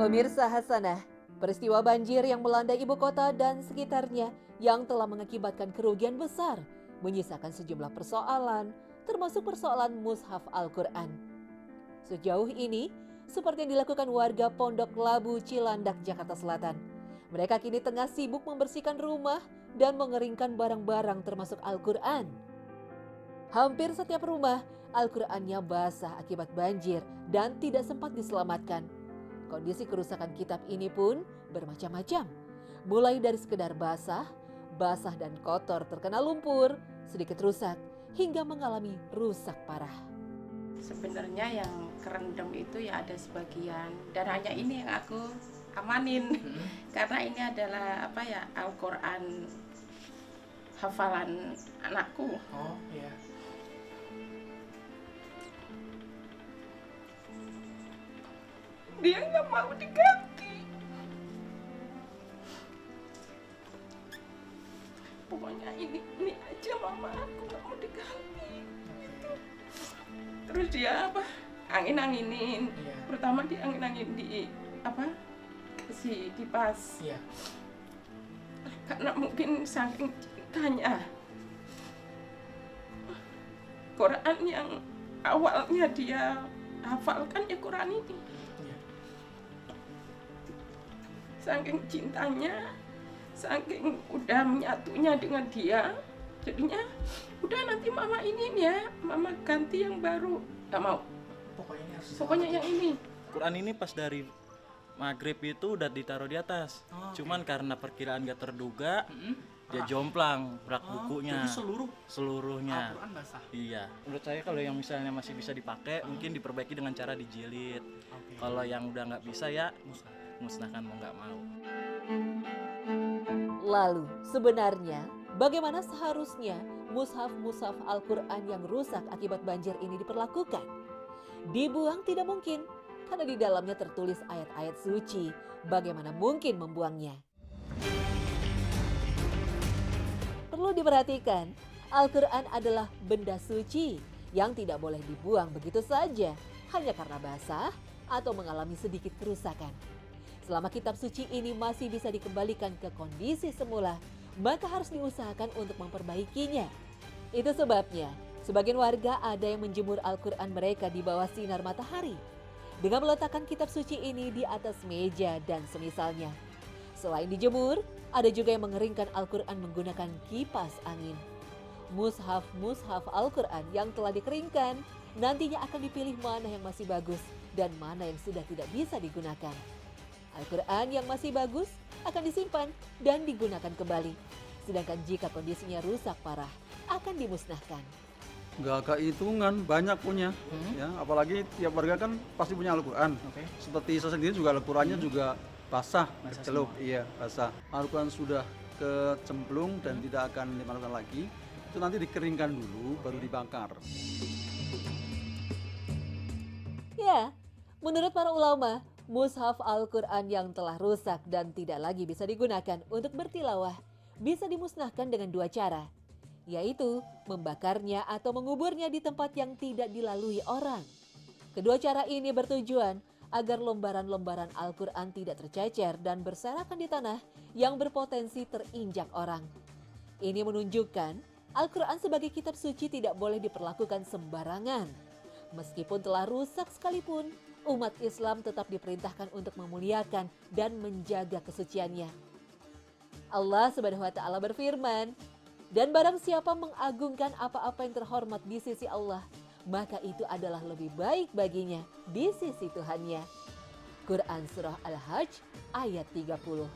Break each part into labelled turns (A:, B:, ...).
A: Pemirsa Hasanah, peristiwa banjir yang melanda ibu kota dan sekitarnya yang telah mengakibatkan kerugian besar menyisakan sejumlah persoalan, termasuk persoalan mushaf Al-Quran. Sejauh ini, seperti yang dilakukan warga Pondok Labu, Cilandak, Jakarta Selatan, mereka kini tengah sibuk membersihkan rumah dan mengeringkan barang-barang termasuk Al-Quran. Hampir setiap rumah, Al-Qurannya basah akibat banjir dan tidak sempat diselamatkan. Kondisi kerusakan kitab ini pun bermacam-macam, mulai dari sekedar basah dan kotor terkena lumpur, sedikit rusak, hingga mengalami rusak parah.
B: Sebenarnya yang kerendam itu ya ada sebagian, dan hanya ini yang aku amanin, karena ini adalah Al-Quran hafalan anakku.
C: Oh iya.
B: Dia nggak mau diganti. Pokoknya ini aja mama, aku nggak mau diganti. Gitu. Terus dia angin-anginin,
C: Iya.
B: pertama dia angin-angin di si kipas.
C: Iya.
B: Karena mungkin saking cintanya Quran yang awalnya dia hafalkan ya Quran ini.
C: Iya.
B: Saking cintanya, saking udah menyatunya dengan dia, jadinya udah nanti mama ini ya, mama ganti yang baru. Gak mau, pokoknya yang ini.
D: Quran ini pas dari maghrib itu udah ditaruh di atas. Cuman karena perkiraan gak terduga, dia jomplang rak bukunya.
C: Jadi
D: seluruhnya.
C: Al-Quran basah.
D: Iya. Menurut saya kalau yang misalnya masih bisa dipakai, mungkin diperbaiki dengan cara dijilid. Kalau yang udah nggak bisa ya musnahkan mau nggak mau.
A: Lalu, sebenarnya bagaimana seharusnya mushaf Al-Quran yang rusak akibat banjir ini diperlakukan? Dibuang tidak mungkin, karena di dalamnya tertulis ayat-ayat suci. Bagaimana mungkin membuangnya? Perlu diperhatikan, Al-Quran adalah benda suci yang tidak boleh dibuang begitu saja, hanya karena basah atau mengalami sedikit kerusakan. Selama kitab suci ini masih bisa dikembalikan ke kondisi semula, maka harus diusahakan untuk memperbaikinya. Itu sebabnya, sebagian warga ada yang menjemur Al-Quran mereka di bawah sinar matahari, dengan meletakkan kitab suci ini di atas meja dan semisalnya. Selain dijemur, ada juga yang mengeringkan Al-Quran menggunakan kipas angin. Mushaf Al-Quran yang telah dikeringkan nantinya akan dipilih mana yang masih bagus dan mana yang sudah tidak bisa digunakan. Al-Quran yang masih bagus akan disimpan dan digunakan kembali. Sedangkan jika kondisinya rusak parah, akan dimusnahkan.
E: Nggak hitungan, banyak punya. Ya, apalagi tiap warga kan pasti punya Al-Quran. Seperti saya sendiri juga Al-Qurannya juga basah, celup, iya basah. Al-Quran sudah kecemplung dan tidak akan dimasukkan lagi. Itu nanti dikeringkan dulu, baru dibakar.
A: Ya, menurut para ulama, mushaf Al-Quran yang telah rusak dan tidak lagi bisa digunakan untuk bertilawah bisa dimusnahkan dengan dua cara, yaitu membakarnya atau menguburnya di tempat yang tidak dilalui orang. Kedua cara ini bertujuan agar lembaran-lembaran Al-Quran tidak tercecer dan berserakan di tanah yang berpotensi terinjak orang. Ini menunjukkan Al-Quran sebagai kitab suci tidak boleh diperlakukan sembarangan. Meskipun telah rusak sekalipun, umat Islam tetap diperintahkan untuk memuliakan dan menjaga kesuciannya. Allah Subhanahu wa Ta'ala berfirman, "Dan barang siapa mengagungkan apa-apa yang terhormat di sisi Allah, maka itu adalah lebih baik baginya di sisi Tuhannya." Quran Surah Al-Hajj ayat 30.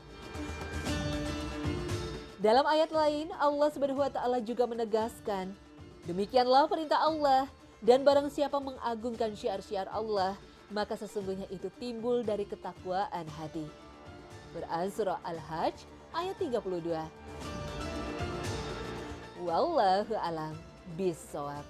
A: Dalam ayat lain, Allah Subhanahu wa Ta'ala juga menegaskan, "Demikianlah perintah Allah, dan barang siapa mengagungkan syiar-syiar Allah, maka sesungguhnya itu timbul dari ketakwaan hati." Quran Surah Al-Hajj ayat 32. Wallahu a'lam bishawab.